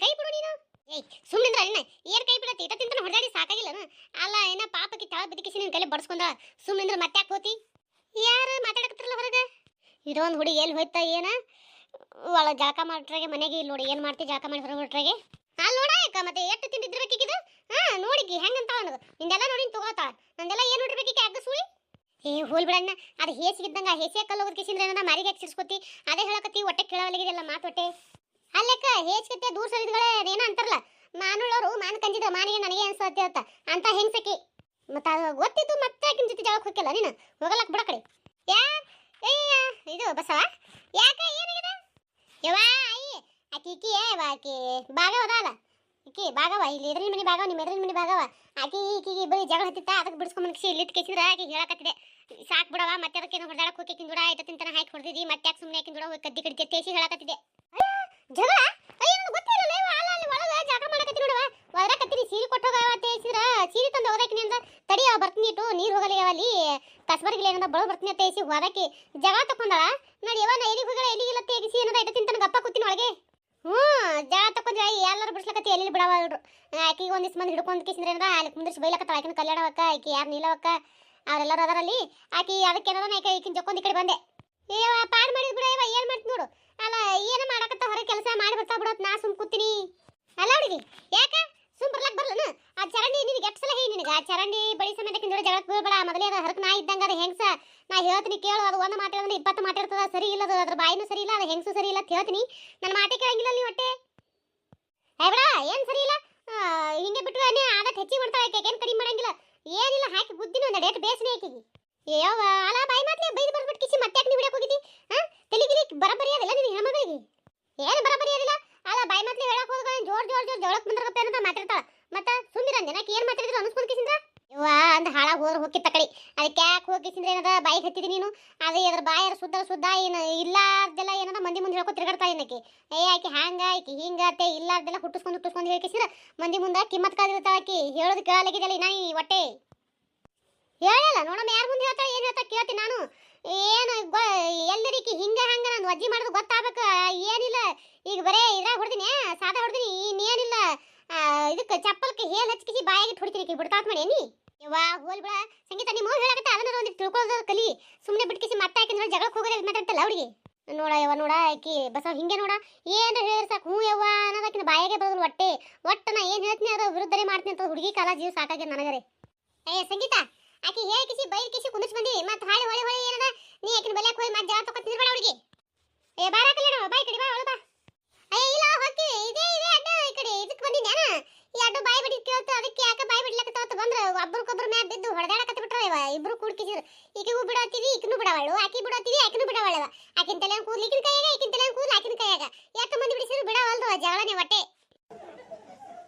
ಕೈ ಬಿಡು ನೀನು. ಏಯ್ ಸುಮ್ಮನಿಂದ್ರ ಅಣ್ಣ, ಏನ್ ಕೈ ಬಿಡತಿ? ಇಟ ತಿಂತಾನ ಹೊಡೆದಾಡಿ ಸಾಕಾಗಿಲ್ಲನ? ಅಲ್ಲ ಏನ ಪಾಪಕ್ಕೆ ತಳ ಬದುಕಿಸಿ ನಿನ್ ಕೈಲಿ ಬಡ್ಸ್ಕೊಂಡ. ಸುಮ್ಮನಿಂದ್ರ ಮತ್ತೆ ಯಾಕೆ ಹೋತಿ? ಯಾರು ಮಾತಾಡಕತ್ತಿರಲ್ಲ ಹೊರಗೆ? ಇದೊಂದು ಹುಡುಗಿ ಎಲ್ಲಿ ಹೋಯ್ತಾ ಏನ? ಒಳ ಜಳಕ ಮಾಡ್ಟ್ರಾಗೆ ಮನೆಗೆ ಇಲ್ಲಿ ನೋಡಿ ಏನ್ ಮಾಡ್ತಿ? ಜಳಕ ಮಾಡಿ ಹೊರಗೆ ಹೊಟ್ರಾಗೆ ಅಲ್ಲಿ ನೋಡ ಯಾಕ ಮತ್ತೆ ಎಷ್ಟು ತಿಂದಿದ್ರಬೇಕಿದ? ಹಾ ನೋಡಿಕಿ ಹೆಂಗಂತ ಅವನದು ನಿಂದೆಲ್ಲ ನೋಡಿ ತಗೋತಾಳ. ನಂದೆಲ್ಲ ಏನ್ ನೋಡಿರ್ಬೇಕೀಗ ಅಗ್ಗ ಸುಳಿ. ಏ ಹೋಲ್ ಬಿಡಣ್ಣ, ಅದು ಹೇಸಿಗಿದ್ದಂಗ ಹೇಸಿಯ ಕಲ್ಲು ಹೋಗೋದ್ ಕಿಸಿಂದ್ರೆ ಏನದ ಮಾರಿಗೆ ಹಾಕಿ ಸಿರ್ಸ್ಕೊತಿ. ಅದೇ ಹೇಳಕತ್ತಿ ಹೊಟ್ಟೆ ಕೇಳವಲ್ಲಿಗಿದೆಲ್ಲ ಮಾತು ಹೊಟ್ಟೆ ಅಲ್ಲೆಕ್ಕ ಹೇಸ್ಕತ್ತೆ ದೂರ ಸರಿದ್ಗಳೇ ಏನ ಅಂತಾರಲ್ಲ, ಮಾನುಳ್ಳವರು ಮಾನ್ ಕಂಜಿದ್ರ ಮಾನಿಗೆ ನನಗೆ ಅನ್ಸತ್ತೆ ಅಂತ ಹೆಂಗ್ಸಕಿ. ಮತ್ತ ಅದು ಗೊತ್ತಿದ್ದು ಮತ್ತೆ ಆಕಿನ ಜೊತೆ ಜಳಕ್ಕೆ ಹೋಗಿಲ್ಲ ನೀನು? ಹೋಗಲಕ್ ಬಿಡ ಕಡೆ. ಯಾ ಏಯ್ಯ ಇದು ಬಸವ ಯಾಕ ಏನಾಗಿದೆ? ಯವ್ವಾ ಅಯ್ಯ ಆಕಿ ಆಕಿ ಭಾಗವ ಅದಲ್ಲ, ಈಕಿ ಭಾಗವ ಇಲ್ಲಿ ಎದುರಿನ ಮನೆ ಭಾಗವ, ನಿಮ್ಮ ಎದುರಿನ ಮನೆ ಭಾಗವ. ಆಕಿ ಈಕಿಗೆ ಇಬ್ಬರು ಜಗಳ ಹತ್ತಿತ್ತ, ಅದಕ್ಕೆ ಬಿಡಿಸ್ಕೊಂಬಂದು ಇಲ್ಲಿ ಕೇಸಿದ್ರೆ ಆಕಿ ಹೇಳಕತ್ತಿದೆ ಸಾಕು ಬಿಡವ, ಮತ್ತೆ ಅದಕ್ಕೆ ಹೊಡೆದಾಡಕ್ಕೆ ಹೋಗಿ ಕಿಂದುಡ ಆಯ್ತು ತಿಂತಾನ ಹಾಕಿ ಹೊಡೆದಿದ್ದಿ, ಮತ್ತೆ ಯಾಕೆ ಸುಮ್ಮನೆ ಕಿಂದುಡ ಹೋಗಿ ಕದ್ದಿ ಕಡಿಗೆ ತೇಸಿ ಹೇಳಕತ್ತಿದೆ. ಜಗಳ ಅಯ್ಯ ನನಗೆ ಗೊತ್ತಿಲ್ಲ ಅಲ್ಲ ಅಲ್ಲಿ ಒಳಗೆ ಜಾಗ ಮಾಡಕತ್ತಿ ನೋಡವ, ಒದರಾಕತ್ತೀನಿ ಸೀರೆ ಕೊಟ್ಟು ಹೋಗವ ತೇಸಿದ್ರ ಸೀರೆ ತಂದು ಹೋದಾಕಿನಿ ಅಂತ ತಡಿ ಬರ್ತೀನಿ ಇಟ್ಟು ನೀರು ಹೋಗಲಿ ಅಲ್ಲಿ ಕಸ್ಬರ್ಗಿಲ್ಲ ಏನಂದ ಬಳ ಬರ್ತೀನಿ ತೇಸಿ ಹೋದಾಕಿ ಜಗಳ ತಕೊಂಡಳ ನೋಡಿ. ಯವ ನಾ ಎಲ್ಲಿಗೆ ಹೋಗಲ್ಲ ಎಲ್ಲಿಗಿಲ್ಲ ತೇಗಿಸಿ ಏನದ ಇಟ್ಟು ತಿಂತಾನ ಗಪ್ಪ ಕೂತೀನಿ ಒಳಗೆ. ಜಗಳ ತಕೊಂಡ್ರೆ ಎಲ್ಲರೂ ಬಿಡಿಸ್ಲಕತ್ತಿ ಎಲ್ಲಿ ಬಿಡವಲ್ರು. ಆಕಿಗೆ ಒಂದಿಷ್ಟು ಮಂದಿ ಹಿಡ್ಕೊಂಡು ಕಿಸಿದ್ರೆ ಏನದ ಅಲ್ಲಿ ಕುಂದಿರ್ಸಿ ಬೈಲಕತ್ತಾಳ ಆಕಿನ ಕಲ್ಯಾಣವಕ್ಕ, ಆಕಿ ಯಾರು ನೀಲವಕ್ಕ ಅವರೆಲ್ಲರೂ ಅದರಲ್ಲಿ. ಆಕಿ ಅದಕ್ಕೆ ಏನದ ನಾ ಈಕಿನ ಜೊಕ್ಕೊಂದು ಈ ಕಡೆ ಬಂದೆ. ಏವ ಪಾಡ್ ಮಾಡಿದ್ ಬಿಡ ಇವ ಏನು ಮಾಡ್ತೀನಿ ನೋಡು. ಅಲ್ಲ ಏನು ಮಾಡಕತ್ತ ಹೊರಗೆ ಕೆಲಸ ಮಾಡಿ ಬರ್ತಾ ಬಿಡೋತ್ ನಾ ಸುಮ್ ಕೂತೀನಿ. ಅಲ್ಲ ಹುಡುಗಿ ಯಾಕ ಸುಮ್ ಬರ್ಲಕ್ ಬರ್ಲನ? ಆ ಚರಂಡಿ ನಿನಗೆ ಎಷ್ಟು ಸಲ ಹೇಳಿ ನಿನಗೆ ಆ ಚರಂಡಿ ಬಳಿ ಸಮೇತಕ್ಕಿಂತ ಜಗಳಕ್ಕೆ ಬೀಳ್ಬೇಡ. ಮೊದಲೇ ಅದು ಹರಕ್ ನಾ ಇದ್ದಂಗ ಅದು ಹೆಂಗ್ಸ ನಾ ಹೇಳ್ತೀನಿ ಕೇಳು. ಅದು ಒಂದು ಮಾತಾಡಿದ್ರೆ 20 ಮಾತಾಡ್ತದ, ಸರಿ ಇಲ್ಲ, ಅದ್ರ ಬಾಯಿನೂ ಸರಿ ಇಲ್ಲ, ಅದು ಹೆಂಗ್ಸು ಸರಿ ಇಲ್ಲ ಅಂತ ಹೇಳ್ತೀನಿ. ನನ್ನ ಮಾತೇ ಕೇಳಂಗಿಲ್ಲ ನೀವು ಹೊಟ್ಟೆ ಬಿಡ. ಏನು ಸರಿ ಇಲ್ಲ ಹಿಂಗೆ ಬಿಟ್ಟು ಆದಕ್ಕೆ ಹೆಚ್ಚಿಗೆ ಮಾಡ್ತಾಳೆ ಆಕೆ, ಏನು ಕಡಿಮೆ ಮಾಡಂಗಿಲ್ಲ ಏನಿಲ್ಲ. ಹಾಕಿ ಬುದ್ಧಿನ ಒಂದು ಡೇಟ್ ಬೇಸನೆ ಆಕಿಗೆ. ಯಾವ ಅಲ್ಲ ಬಾಯಿ ಮಾತೇ ಬೈದು ಬರ್ಬಿಟ್ಟು ಕಿಸಿ ಮತ್ತೆ ಯಾಕೆ ನೀವು ಬಿಡಕ್ಕೆ ಹೋಗಿದ್ದಿ? ತೆಲಿಗಿರಿ ಬರಬರಿ ಅದಿಲ್ಲ ನಿನಗೆ ಹೆಣ್ಮಗಳಿಗೆ? ಏನು ಬರಬರಿ ಅದಿಲ್ಲ. ಅಲ್ಲ ಬಾಯಿ ಮಾತೇ ಹೇಳಕ್ ಹೋದ ಜೋರ್ ಜಗಳಕ್ಕೆ ಬಂದ್ರಪ್ಪ ಏನಂತ ಮಾತಾಡ್ತಾಳ. ಮತ್ತೆ ಸುಮ್ಮಿರಂದೆ ನಾಕಿ ಏನು ಮಾತಾಡಿದ್ರು ಅನ್ಸ್ಕೊಂಡು ಕಿಸಿಂದ್ರ ಇವ ಅಂದ ಹಾಳಾಗಿ ಹೋದ್ರೆ ಹೋಗಿ ತಕಡಿ. ಅದಕ್ಕೆ ಯಾಕೆ ಹೋಗಿ ಕಿಸಿಂದ್ರೆ ಏನದ ಬಾಯಿಗೆ ಹತ್ತಿದಿ ನೀನು? ಅದೇ ಅದ್ರ ಬಾಯರ ಶುದ್ಧ ಏನು ಇಲ್ಲಾರ್ದೆಲ್ಲ ಏನದ ಮಂದಿ ಮುಂದೆ ಹೇಳ್ಕೊ ತಿರ್ಗಾಡ್ತಾ ಏನಕ್ಕೆ? ಆಕಿ ಹ್ಯಾಂಗ ಆಕಿ ಹಿಂಗತ್ತೆ ಇಲ್ಲಾರ್ದೆಲ್ಲ ಹುಟ್ಟಿಸ್ಕೊಂಡು ಹೇಳ್ಕಿಸಿದ್ರೆ ಮಂದಿ ಮುಂದೆ ಕಿಮ್ಮತ್ ಕಾದಿರ್ತಾಳ. ಆಕಿ ಹೇಳೋದು ಕೇಳಲಾಗಿದ್ದಲ್ಲ ನಾ ಒಟ್ಟೆ ಹೇಳಲ್ಲ ನೋಡಮ್ಮ. ಯಾರ ಮುಂದೆ ಹೇಳ್ತಾಳೆ ಏನು ಹೇಳ್ತಾ ಕೇಳ್ತೀನಿ ನಾನು. ಏನು ಎಲ್ಲರಿಕಿ ಹಿಂಗ ಹಂಗ ನಾನು ಅಜ್ಜಿ ಮಾಡೋದು ಗೊತ್ತಾಗಬೇಕು. ಏನಿಲ್ಲ ಈಗ ಬರೇ ಇದ್ರಾಗ ಹೊಡ್ತೀನಿ, ಸಾದಾ ಹೊಡ್ತೀನಿ, ಇನ್ನೇನಿಲ್ಲ ಇದಕ್ಕೆ ಚಪ್ಪಲ್ಕೆ ಹೇಲ್ ಹಚ್ಕಿಸಿ ಬಾಯಾಗಿಟ್ಟು ಹೊಡಿತೀನಿ ಬಿಡ್ತಾತ್ ಮಾಡಿ ನೀ. ಯವ್ವಾ ಹೋಲ್ ಬಿಡ ಸಂಗೀತ, ನಿಮ್ಮ ಮಗು ಹೇಳಕತ್ತ ಅದನ್ನ ಒಂದಿಟ್ಟು ತಿಳ್ಕೊಳ್ಳೋದು ಕಲಿ. ಸುಮ್ಮನೆ ಬಿಟ್ಕಿಸಿ ಮತ್ತೆ ಯಾಕಂದ್ರೆ ಜಗಳಕ್ಕೆ ಹೋಗೋದೇ ಮಾತಾಡ್ತಲ್ಲ ಹುಡುಗಿ. ನೋಡ ಯವ್ವ ನೋಡ ಆಕಿ ಬಸವ ಹಿಂಗೆ ನೋಡ ಏನು ಹೇಳಿ ಸಾಕು ಹ್ಞೂ ಯವ್ವ ಅನ್ನೋದಕ್ಕಿಂತ ಬಾಯಾಗೆ ಬರೋದು ಒಟ್ಟು ನಾ ಏನು ಹೇಳ್ತೀನಿ ಅದರ ವಿರುದ್ಧನೇ ಮಾಡ್ತೀನಿ ಅಂತ ಹುಡುಗಿ ಕಾಲ ಜೀವ ಸಾಕಾಗ್ಯದ ನನಗರೆ. ಸಂಗೀತ ಆಕಿ ಹೇಳಿ ಕಿಸಿ ಬೈಲ್ ಕಿಸಿ ಕುಂದಿಸ್ ಬಂದಿ ಮತ್ತೆ ಹೊಳೆ ಏನದ ನೀ ಆಕಿನ ಬಲ್ಯಾಕ ಹೋಗಿ ಮತ್ತೆ ಜಗಳ ತಕೊತೀನಿ ಬೇಡ ಹುಡುಗಿ. ಬಾರ ಕಲ್ಯಾಣ ಬಾಯಿ ಕಡಿ ಬಾ ಒಳ ಬಾ. ಇಲ್ಲ ಹೊಕ್ಕಿ ಇದೇ ಅಡ್ಡ ಈ ಕಡೆ ಇದಕ್ಕೆ ಬಂದಿದ್ಯಾನ ಈ ಅಡ್ಡ ಬಾಯಿ ಬಿಡಿ ಕೇಳ್ತು. ಅದಕ್ಕೆ ಯಾಕೆ ಬಾಯಿ ಬಿಡ್ಲಕತ್ತ ಬಂದ್ರೆ ಒಬ್ಬರಿಗೊಬ್ರು ಮ್ಯಾಗ ಬಿದ್ದು ಹೊಡೆದಾಡಕತ್ತ ಬಿಟ್ರ ಇಬ್ರು ಕೂಡ್ಕಿಸಿದ್ರು. ಈಕಿಗೂ ಬಿಡೋತಿವಿ ಈಕಿನೂ ಬಿಡವಳು, ಆಕಿ ಬಿಡೋತಿವಿ ಆಕಿನೂ ಬಿಡವಳವ. ಆಕಿನ ತಲೆ ಕೂದಲು ಈಕಿನ ಕೈಯಾಗ, ಈಕಿನ ತಲೆ ಕೂದಲು ಆಕಿನ ಕೈಯಾಗ. ಎಷ್ಟು ಮಂದಿ ಬಿಡಿಸಿದ್ರು ಬಿಡವಲ್ದು ಜಗಳನೆ ಹೊಟ್ಟೆ.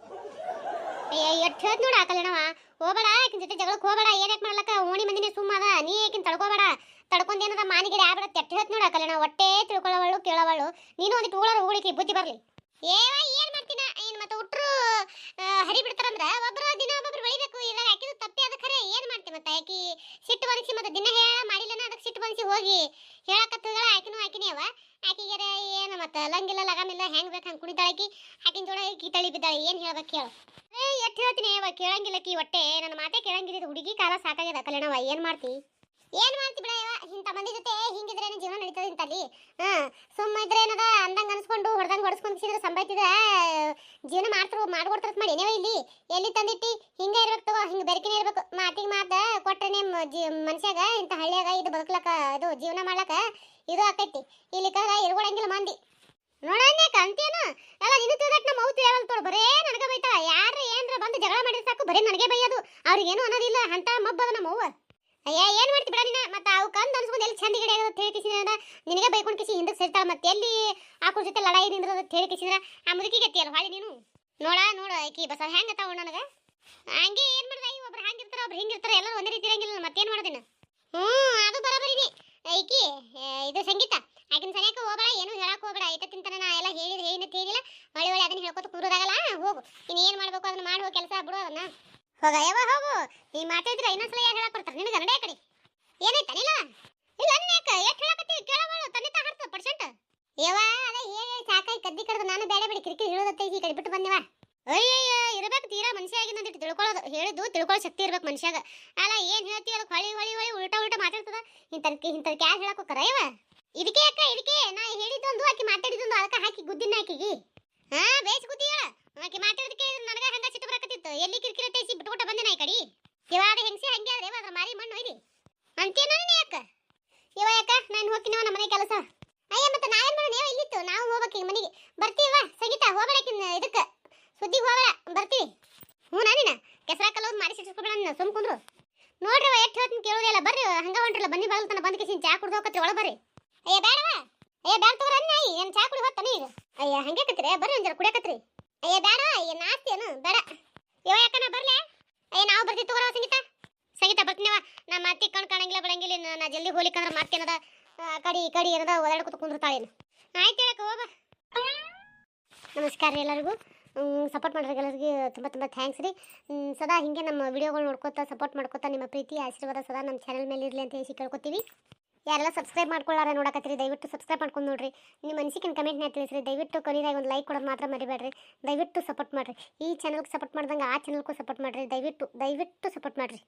ಎಷ್ಟು ಹೇಳ್ತ ನೋಡ ಕಲ್ಯಾಣವ ಹೋಗಬೇಡ ಆಕಿನ ಜೊತೆ ಜಗಳಕ್ಕೆ ಹೋಗಬೇಡ. ಏನಕ್ಕೆ ಮಾಡ್ಲಕ್ಕ ಓಣಿ ಮಂದಿನೇ ಸುಮ್ಮದ ನೀ ಆಕಿನ ತಡ್ಕೋಬೇಡ. ತಡ್ಕೊಂಡೇನದ ಮಾನಿಗಿರಿ ಆಗ್ಬಿಡ ತೆಟ್ಟು ಹೇಳ್ತ ನೋಡ ಕಲ್ಯಾಣ. ಹೊಟ್ಟೆ ತಿಳ್ಕೊಳ್ಳವಳು ಕೇಳವಳು ನೀನು ಒಂದಿಟ್ಟು ಉಳಿಕೆ ಬುದ್ಧಿ ಬರ್ಲಿ. ಏನ್ ಮಾಡ್ತೀನ ಏನು ಮತ್ತೆ ಉಟ್ರು ಹರಿ ಬಿಡ್ತಾರಂದ್ರ ಒಬ್ಬೊಬ್ರು ಬೆಳಿಬೇಕು. ಇದ್ರಾಗ ಆಕಿದು ತಪ್ಪಿ ಅದ ಖರೆ ಏನು ಮಾಡ್ತಿ ಮತ್ತೆ ಆಕಿ ಸಿಟ್ಟು ಬನ್ಸಿ ಮತ್ತೆ ದಿನ ಹೇಳ ಮಾಡಿಲ್ಲನ ಅದಕ್ಕೆ ಸಿಟ್ಟು ಬನ್ಸಿ ಹೋಗಿ ಹೇಳಕತ್ತಗಳ ಆಕಿನೇ ಅವ. ಆಕಿಗೆ ಏನು ಮತ್ತೆ ಲಂಗಿಲ್ಲ ಲಗಾಮಿಲ್ಲ ಹೆಂಗ್ ಬೇಕು ಹಂಗೆ ಕುಣಿತಾಳಕಿ. ಆಕಿನ ಜೋಡ ಈಕಿ ತಳಿ ಬಿದ್ದಾಳೆ ಏನು ಹೇಳ್ಬೇಕು ಹೇಳು. ಎಷ್ಟು ಹೇಳ್ತೀನಿ ಕೇಳಂಗಿಲ್ಲಕಿ ಹೊಟ್ಟೆ ನನ್ನ ಮಾತೇ ಕೇಳಂಗಿಲ್ಲ. ಹುಡುಗಿ ಕಾಲ ಸಾಕಾಗ್ಯದ ಕಲ್ಯಾಣವ ಏನು ಮಾಡ್ತಿ ಬಿಡ ಇಂಥ ಮಂದಿ ಜೊತೆ ಹಿಂಗಿದ್ರೆ ಜೀವನ ನಡೀತದೆ ಇಂತಲ್ಲಿ. ಸುಮ್ಮ ಇದ್ರೆ ಏನದ ಅಂದಂಗೆ ಅನ್ಸ್ಕೊಂಡು ಹೊಡೆಸ್ಕೊಂಡ್ಸಿದ್ರೆ ಸಂಬಾಯ್ತಿದ ಜೀವನ ಮಾಡ್ಕೊಡ್ತಾರ ಮಾಡಿ ಏನೇವ ಇಲ್ಲಿ ಎಲ್ಲಿ ತಂದಿಟ್ಟಿ ಹಿಂಗೆ ಇರ್ಬೇಕು ತಗೋ. ಹಿಂಗೆ ಬೆರಕಿನೇ ಇರ್ಬೇಕು. ಮಾತಿಗೆ ಮಾತು ಕೊಟ್ರೇನೆ ಮನುಷ್ಯಾಗ ಇಂಥ ಹಳ್ಳಿಯಾಗ ಇದು ಬದುಕ್ಲಕ್ಕ ಇದು ಜೀವನ ಮಾಡ್ಲಕ್ಕ ಇದು ಆಕೈತಿ. ಇಲ್ಲಿ ಕರ ಇರ್ಕೊಳಂಗಿಲ್ಲ ಮಂದಿ ನೋಡನ್ಯಾಕ ಅಂತೇನು ಎಲ್ಲ ನಿನ್ನ ತಿಳ್ದಟ್ ನಮ್ಮ ಮೌತ್ ಯಾವಲ್ ತೋಡು ಬರೇ ನನಗೆ ಬೈತಾಳ. ಯಾರು ಏನ್ರ ಬಂದು ಜಗಳ ಮಾಡಿದ್ರೆ ಸಾಕು ಬರೀ ನನಗೆ ಬೈಯೋದು, ಅವ್ರಿಗೇನು ಅನ್ನೋದಿಲ್ಲ ಅಂತ ಮಬ್ಬದ ನಮ್ಮ ಅವ್ವ. ಏನು ಮಾಡ್ತಿ ಬಿಡ ನೀನು ಮತ್ತೆ ಅವು ಕಂದು ಅನ್ಸ್ಕೊಂಡು ಎಲ್ಲಿ ಚಂದ ಗಿಡ ಹೇಳಿಕಿಸಿದ ನಿನಗೆ ಬೈಕೊಂಡು ಕಿಸಿ ಹಿಂದಕ್ಕೆ ಸೇರ್ತಾಳ. ಮತ್ತೆ ಎಲ್ಲಿ ಆಕುಳ ಜೊತೆ ಲಡಾಯಿ ನಿಂದ್ರದ ಹೇಳಿಕಿಸಿದ್ರ ಆ ಮುದುಕಿಗೆ ಎತ್ತಿಯಲ್ಲ ಹಾಳಿ ನೀನು. ನೋಡ ಆಕಿ ಬಸ ಹೆಂಗೆ ತಾವು ನನಗೆ ಹಂಗೆ ಏನು ಮಾಡ್ದ ಒಬ್ರು ಹಂಗಿರ್ತಾರೆ ಒಬ್ರು ಹಿಂಗಿರ್ತಾರೆ ಎಲ್ಲರೂ ಒಂದೇ ರೀತಿ ಇರಂಗಿಲ್ಲ. ಮತ್ತೇನು ಮಾಡೋದಿನ ಅದು ಬರೋಬರಿನಿ ಈಕಿ ಇದು ಸಂಗೀತ ಆಕಿನ ಸನಿಯಕ ಹೋಗಬೇಡ ಏನು ಹೇಳಕ್ ಹೋಗಬೇಡ. ಐತ ತಿಂತಾನ ನಾ ಎಲ್ಲ ಹೇಳಿಲ್ಲ ಒಳ್ಳೆ ಅದನ್ನ ಹೇಳ್ಕೊತ ಕೂರೋದಾಗಲ್ಲ. ಹೋಗು ಇನ್ನು ಏನು ಮಾಡ್ಬೇಕು ಅದನ್ನ ಮಾಡುವ ಕೆಲಸ ಬಿಡು ಅದನ್ನ ಹೋಗ ಯಾವ ಹೋಗು. ನೀ ಮಾತಾಡಿದ್ರೆ ಇನ್ನೊಂದ್ಸಲ ಯಾರು ಹೇಳಕ್ ಬರ್ತಾರೆ ನಿನಗೆ ನಡೆ ಕಡೆ ಏನಾಯ್ತಾನಿಲ್ಲ ಇಲ್ಲ ಯಾಕೆ ಎಷ್ಟು ಹೇಳಕತ್ತೀವಿ ಕೇಳಬೇಡ ತಂದೆ ತಾ ಹಾಡ್ತದ ಪರ್ಸೆಂಟ್ ಯವ್ವ ಅದ ಹೇಳಿ ಸಾಕಾಗಿ ಕದ್ದಿ ಕಡ್ದು ನಾನು ಬೇಡ ಬೇಡ ಕಿರಿಕಿರಿ ಹೇಳೋದತ್ತೆ ಈ ಕಡೆ ಬಿಟ್ಟು ಬಂದೆವ. ಅಯ್ಯಯ್ಯ ಇರ್ಬೇಕು ತೀರಾ ಮನುಷ್ಯ ಆಗಿಂದಂತ ತಿಳ್ಕೊಳ್ಳೋದು ಹೇಳಿದ್ದು ತಿಳ್ಕೊಳ್ಳೋ ಶಕ್ತಿ ಇರ್ಬೇಕು ಮನುಷ್ಯಾಗ. ಅಲ್ಲ ಏನ್ ಹೇಳ್ತೀವಿ ಅದಕ್ಕೆ ಹೊಳಿ ಹೊಳಿ ಹೊಳಿ ಉಲ್ಟಾ ಉಲ್ಟಾ ಮಾತಾಡ್ತದ. ಇಂಥದ್ ಕ್ಯಾಶ್ ಹೇಳಕ್ ಹೋಗ್ತಾರ ಯವ್ವ. ಇದಕ್ಕೆ ಅಕ್ಕ ಇದಕ್ಕೆ ನಾ ಹೇಳಿದ್ದೊಂದು ಆಕಿ ಮಾತಾಡಿದ್ದೊಂದು ಅದಕ್ಕೆ ಹಾಕಿ ಗುದ್ದಿನ ಆಕಿಗಿ. ಹಾ ಬೇಸ್ ಗುದ್ದಿ ಹೇಳ. ಆಕಿ ಮಾತಾಡಿದಕ್ಕೆ ನನಗ ಹಂಗ ಸಿಟ್ಟು ಬರಕತ್ತಿತ್ತು. ಎಲ್ಲಿ ಕಿರಿಕಿರಿ ತೈಸಿ ಬಿಟ್ಬಿಟ್ಟ ಬಂದೆ ನಾ ಈ ಕಡೆ. ಇವಾಗ ಹೆಂಗಸಿ ಹಂಗೆ ಆದ್ರೆ ಅದ್ರ ಮಾರಿ ಮಣ್ಣು ಒಯ್ದಿ ಅಂತೇನ ಯಾಕ ಇವ ಯಾಕ ನಾನು ಹೋಗ್ತೀನವ ನಮ್ಮ ಮನೆ ಕೆಲಸ. ಅಯ್ಯ ಮತ್ತೆ ನಾವೇನ್ ಮಾಡೋಣ ಯಾವ ಇಲ್ಲಿತ್ತು ನಾವು ಹೋಗ್ಬೇಕು ಈಗ ಮನೆಗೆ. ಬರ್ತೀವ ಸಂಗೀತ ಹೋಗ್ಬೇಡಕಿನ್ ಇದಕ್ಕೆ ಸುದ್ದಿಗೆ ಹೋಗ್ಬೇಡ ಬರ್ತೀವಿ. ಹ್ಞೂ ನಾನಿನ ಕೆಸರ ಕಲ್ಲೋದು ಮಾರಿ ಸಿಟ್ಟಿಸ್ಕೊಬೇಡ ನನ್ನ ಸುಮ್ ಕುಂದ್ರು. ನೋಡ್ರಿ ಎಷ್ಟು ಹೇಳ್ತೀನಿ ಕೇಳೋದಿಲ್ಲ ಬರ್ರಿ ಹಂಗ ಹೊಂಟ್ರಲ್ಲ ಬನ್ನಿ ಬಾಗಲ್ತನ ಬಂದ್ ಕಿಸಿನ ಚಾ ಕುಡ್ದು ಹೋಗತ್ರಿ ಒಳಗೆ ಬರ್ರಿ. ಅಯ್ಯ ಬೇಡವ ಅಯ್ಯ ಬೇಡ ತಗೋರ ನಾಯಿ ಏನು ಚಾ ಕುಡಿ ಹೋಗ್ತಾನೆ ಈಗ. ಅಯ್ಯ ಹಂಗೆ ಕತ್ರಿ ಬರ್ರಿ ಒಂಜರ ಕುಡಿಯಕತ್ರಿ. ಅಯ್ಯ ಬೇಡವ ಅಯ್ಯ ನಾಸ್ತಿ ಏನು ಬೇಡ ಇವ ಯಾಕ ನಾ ಬರ್ಲೆ. ಅಯ್ಯ ನಾವು ಬರ್ತೀವಿ ತಗೋರವ ಸಂಗೀತ. ಸಂಗೀತ ಬರ್ತೀನವ ನಮ್ಮ ಅತ್ತಿ ಕಾಣಂಗಿಲ್ಲ ಬಿಡಂಗಿಲ್ಲ ನಾ ಜಲ್ದಿ ಹೋಲಿಕ್ಕಂದ್ರೆ ಮತ್ತೇನದ ಕಡಿ ಕಡಿ ಏನದ ಓದಾಡ್ಕೊತ ಕುಂದಿರ್ತಾಳೇನು. ಆಯ್ತು ಹೇಳಕ್ಕೆ ಹೋಗ. ನಮಸ್ಕಾರ ರೀ ಎಲ್ಲರಿಗೂ. ಸಪೋರ್ಟ್ ಮಾಡೋರಿಗೆ ಎಲ್ಲರಿಗೆ ತುಂಬ ತುಂಬ ಥ್ಯಾಂಕ್ಸ್ ರೀ. ಸದಾ ಹಿಂಗೆ ನಮ್ಮ ವಿಡಿಯೋಗಳು ನೋಡ್ಕೋತಾ ಸಪೋರ್ಟ್ ಮಾಡ್ಕೋತಾ ನಿಮ್ಮ ಪ್ರೀತಿ ಆಶೀರ್ವಾದ ಸದಾ ನಮ್ಮ ಚಾನಲ್ ಮೇಲೆ ಇರಲಿ ಅಂತ ಹೇಳಿ ಕೇಳ್ಕೊತೀವಿ. ಯಾರೆಲ್ಲ ಸಬ್ಸ್ಕ್ರೈಬ್ ಮಾಡ್ಕೊಳ್ಳಾರ ನೋಡಕತ್ತೀರಿ ದಯವಿಟ್ಟು ಸಬ್ಸ್ಕ್ರೈಬ್ ಮಾಡ್ಕೊಂಡು ನೋಡ್ರಿ. ನಿಮ್ಮ ಅನಿಸಿಕೆ ಕಮೆಂಟ್ನ ತಿಳಿಸ್ರಿ. ದಯವಿಟ್ಟು ಕೊನೆಯದಾಗಿ ಒಂದು ಲೈಕ್ ಕೊಡೋದು ಮಾತ್ರ ಮರಿಬೇಡ್ರಿ. ದಯವಿಟ್ಟು ಸಪೋರ್ಟ್ ಮಾಡಿರಿ. ಈ ಚಾನಲ್ಗೆ ಸಪೋರ್ಟ್ ಮಾಡ್ದಂಗೆ ಆ ಚಾನಲ್ಗೂ ಸಪೋರ್ಟ್ ಮಾಡಿರಿ. ದಯವಿಟ್ಟು ಸಪೋರ್ಟ್ ಮಾಡಿರಿ.